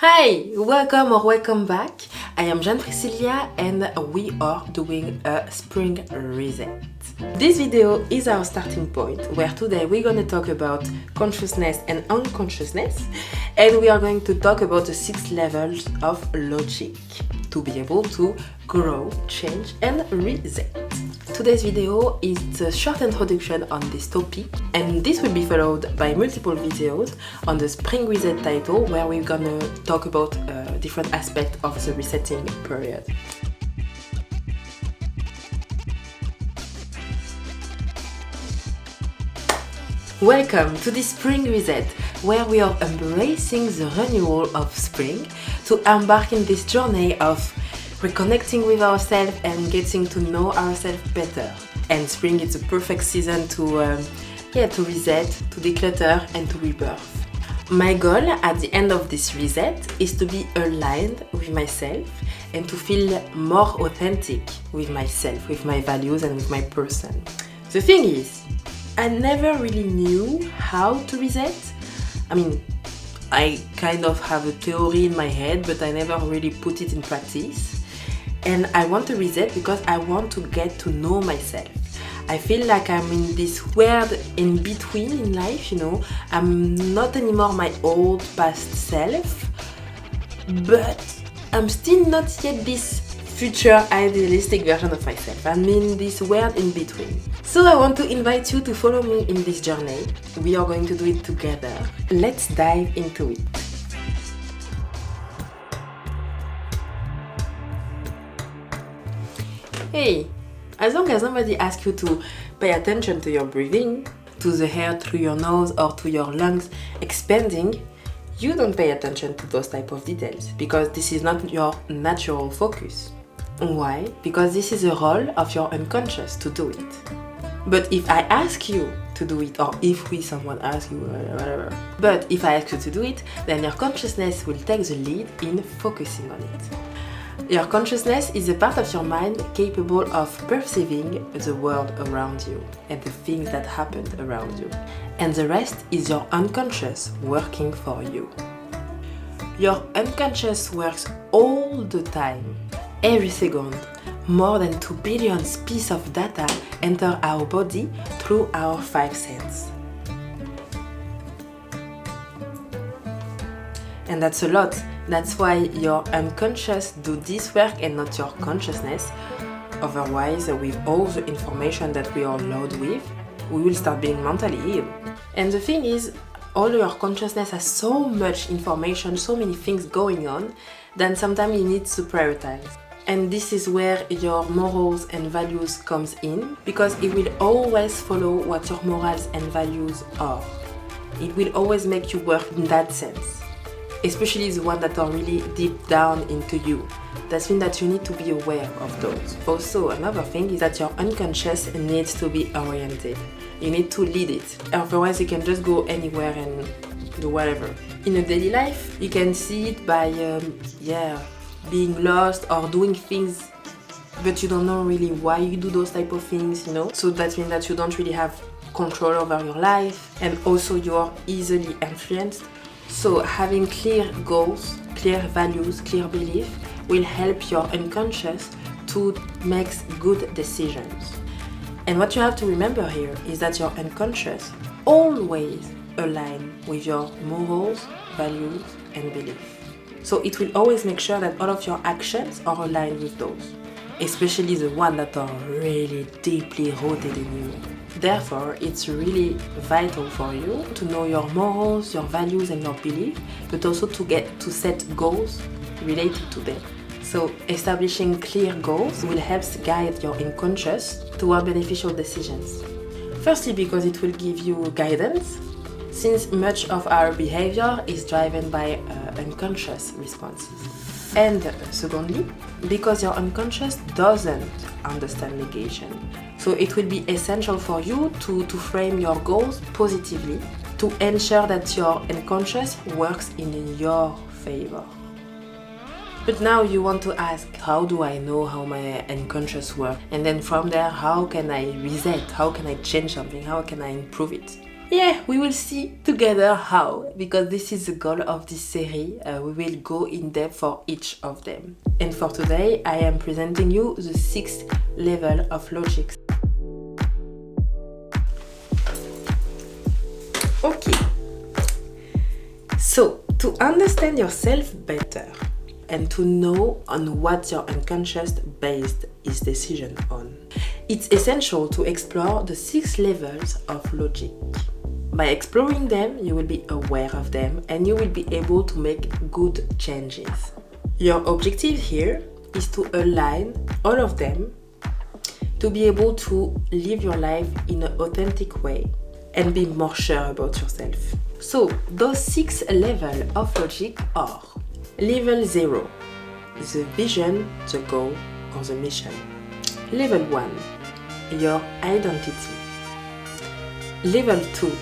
Hi, welcome or welcome back. I am Jane-Priscillia and we are doing a spring reset. This video is our starting point where today we're going to talk about consciousness and unconsciousness, and we are going to talk about the 6 levels of logic to be able to grow, change and reset. Today's video is a short introduction on this topic, and this will be followed by multiple videos on the spring reset title where we're gonna talk about different aspects of the resetting period. Welcome to this spring reset where we are embracing the renewal of spring to embark in this journey of reconnecting with ourselves and getting to know ourselves better. And spring is the perfect season to reset, to declutter and to rebirth. My goal at the end of this reset is to be aligned with myself and to feel more authentic with myself, with my values and with my person. The thing is, I never really knew how to reset. I kind of have a theory in my head, but I never really put it in practice. And I want to reset because I want to get to know myself. I feel like I'm in this weird in between in life, I'm not anymore my old past self, but I'm still not yet this future idealistic version of myself. I'm in this weird in between. So I want to invite you to follow me in this journey. We are going to do it together. Let's dive into it. Hey, as long as somebody asks you to pay attention to your breathing, to the air through your nose or to your lungs expanding, you don't pay attention to those type of details because this is not your natural focus. Why? Because this is a role of your unconscious to do it. But if I ask you to do it, or if someone asks you, whatever, but if I ask you to do it, then your consciousness will take the lead in focusing on it. Your consciousness is a part of your mind capable of perceiving the world around you and the things that happen around you. And the rest is your unconscious working for you. Your unconscious works all the time, every second. More than 2 billion pieces of data enter our body through our 5 senses. And that's a lot. That's why your unconscious do this work and not your consciousness. Otherwise, with all the information that we are loaded with, we will start being mentally ill. And the thing is, all your consciousness has so much information, so many things going on, that sometimes you need to prioritize. And this is where your morals and values comes in, because it will always follow what your morals and values are. It will always make you work in that sense. Especially the ones that are really deep down into you. That means that you need to be aware of those. Also, another thing is that your unconscious needs to be oriented. You need to lead it. Otherwise, you can just go anywhere and do whatever. In a daily life, you can see it by being lost or doing things, but you don't know really why you do those type of things, So that means that you don't really have control over your life, and also you are easily influenced. So having clear goals, clear values, clear belief will help your unconscious to make good decisions. And what you have to remember here is that your unconscious always aligns with your morals, values and beliefs. So it will always make sure that all of your actions are aligned with those, especially the ones that are really deeply rooted in you. Therefore, it's really vital for you to know your morals, your values and your beliefs, but also to set goals related to them. So establishing clear goals will help guide your unconscious toward beneficial decisions. Firstly, because it will give you guidance, since much of our behavior is driven by unconscious responses. And secondly, because your unconscious doesn't understand negation. So it will be essential for you to frame your goals positively to ensure that your unconscious works in your favor. But now you want to ask, how do I know how my unconscious works? And then from there, how can I reset? How can I change something? How can I improve it? Yeah, we will see together how, because this is the goal of this series. We will go in depth for each of them. And for today, I am presenting you the 6th level of logic. Okay. So, to understand yourself better and to know on what your unconscious based its decision on, it's essential to explore the 6 levels of logic. By exploring them, you will be aware of them and you will be able to make good changes. Your objective here is to align all of them to be able to live your life in an authentic way and be more sure about yourself. So, those 6 levels of logic are: Level 0, the vision, the goal, or the mission. Level 1, your identity. Level 2,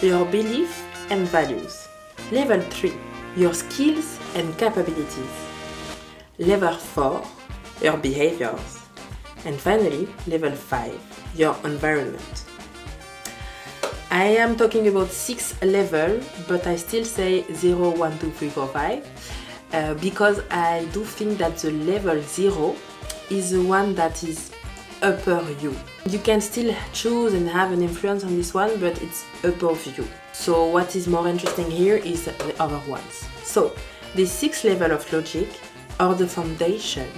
your belief and values. Level 3, your skills and capabilities. Level 4, your behaviors. And finally, level 5, your environment. I am talking about 6 levels, but I still say 0, 1, 2, 3, 4, 5 because I do think that the level 0 is the one that is upper you. You can still choose and have an influence on this one, but it's above you. So what is more interesting here is the other ones. So these 6 levels of logic are the foundation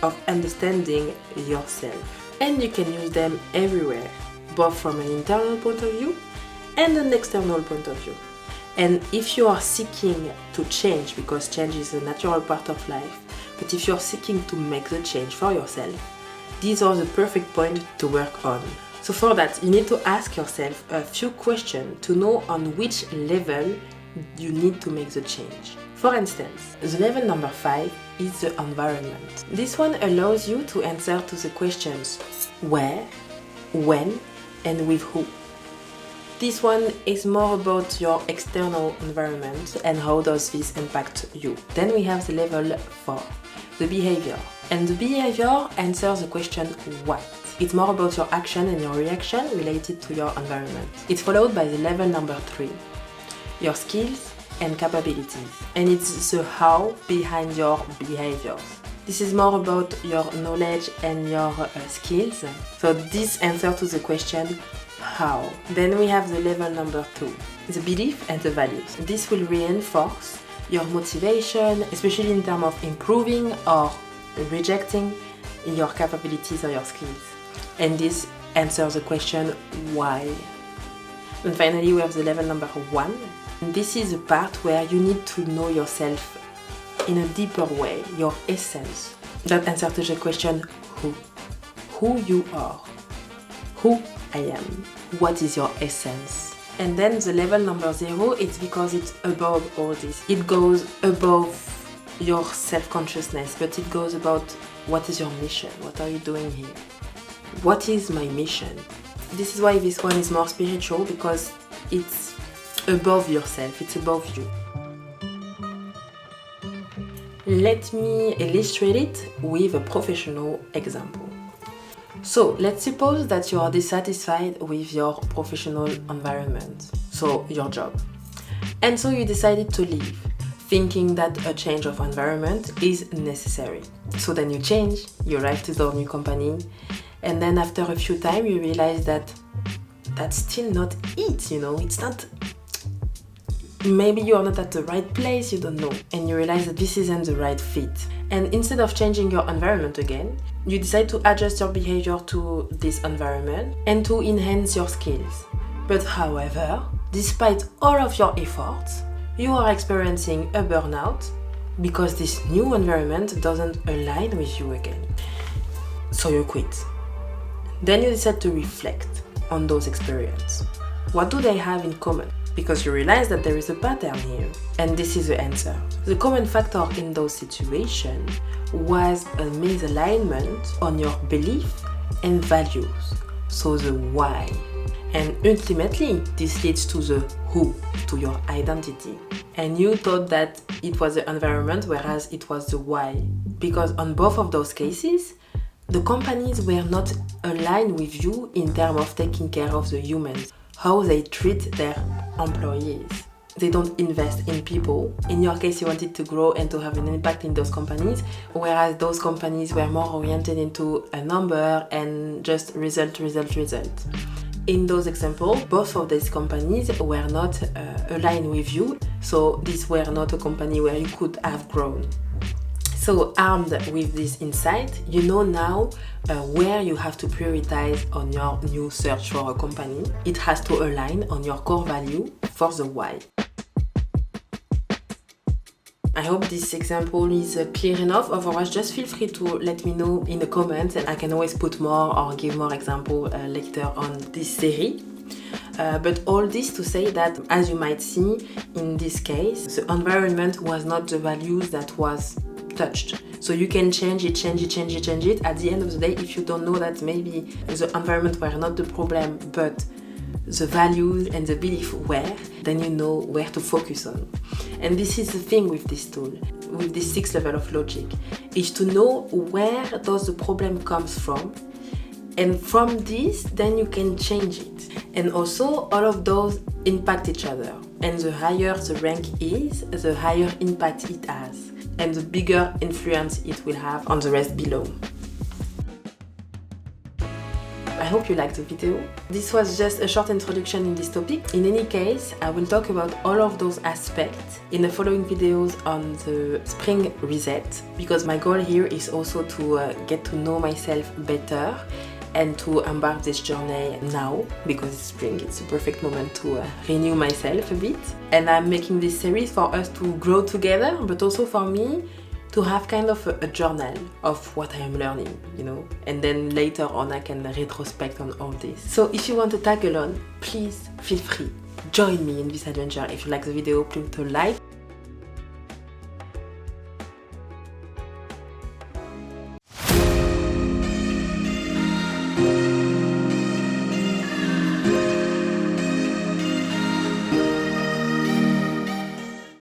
of understanding yourself. And you can use them everywhere, both from an internal point of view and an external point of view. And if you are seeking to change, because change is a natural part of life, but if you're seeking to make the change for yourself, these are the perfect point to work on. So for that, you need to ask yourself a few questions to know on which level you need to make the change. For instance, the level number 5 is the environment. This one allows you to answer to the questions where, when, and with who. This one is more about your external environment and how does this impact you. Then we have the level 4, the behavior. And the behavior answers the question what. It's more about your action and your reaction related to your environment. It's followed by the level number 3, your skills and capabilities. And it's the how behind your behaviors. This is more about your knowledge and your skills. So this answers to the question how. Then we have the level number 2, the belief and the values. This will reinforce your motivation, especially in terms of improving or rejecting your capabilities or your skills. And this answers the question why. And finally we have the level number 1. And this is the part where you need to know yourself in a deeper way, your essence. That answers to the question who you are, who I am, what is your essence. And then the level number 0, it's because it's above all this. It goes above your self-consciousness, but it goes about what is your mission, what are you doing here, what is my mission. This is why this one is more spiritual, because it's above yourself, it's above you. Let me illustrate it with a professional example. So let's suppose that you are dissatisfied with your professional environment, so your job. And so you decided to leave, thinking that a change of environment is necessary. So then you change, you arrive to the new company, and then after a few times you realize that that's still not it, it's not. Maybe you are not at the right place, you don't know, and you realize that this isn't the right fit. And instead of changing your environment again, you decide to adjust your behavior to this environment and to enhance your skills. But however, despite all of your efforts, you are experiencing a burnout because this new environment doesn't align with you again. So you quit. Then you decide to reflect on those experiences. What do they have in common? Because you realize that there is a pattern here. And this is the answer. The common factor in those situations was a misalignment on your belief and values. So the why. And ultimately, this leads to the who, to your identity. And you thought that it was the environment, whereas it was the why. Because on both of those cases, the companies were not aligned with you in terms of taking care of the humans. how they treat their employees. They don't invest in people. In your case, you wanted to grow and to have an impact in those companies, whereas those companies were more oriented into a number and just result. In those examples, both of these companies were not aligned with you, so these were not a company where you could have grown. So armed with this insight, you know now where you have to prioritize on your new search for a company. It has to align on your core value for the why. I hope this example is clear enough. Otherwise, just feel free to let me know in the comments, and I can always put more or give more examples later on this series. But all this to say that, as you might see in this case, the environment was not the values that was touched. So you can change it. At the end of the day, if you don't know that maybe the environment were not the problem, but the values and the belief were, then you know where to focus on. And this is the thing with this tool, with this 6 level of logic, is to know where does the problem comes from. And from this, then you can change it. And also, all of those impact each other. And the higher the rank is, the higher impact it has. And the bigger influence it will have on the rest below. I hope you liked the video. This was just a short introduction in this topic. In any case, I will talk about all of those aspects in the following videos on the spring reset, because my goal here is also to get to know myself better and to embark this journey now, because it's spring, it's a perfect moment to renew myself a bit. And I'm making this series for us to grow together, but also for me to have kind of a journal of what I am learning, you know, and then later on I can retrospect on all this. So if you want to tag along, please feel free. Join me in this adventure. If you like the video, please to like,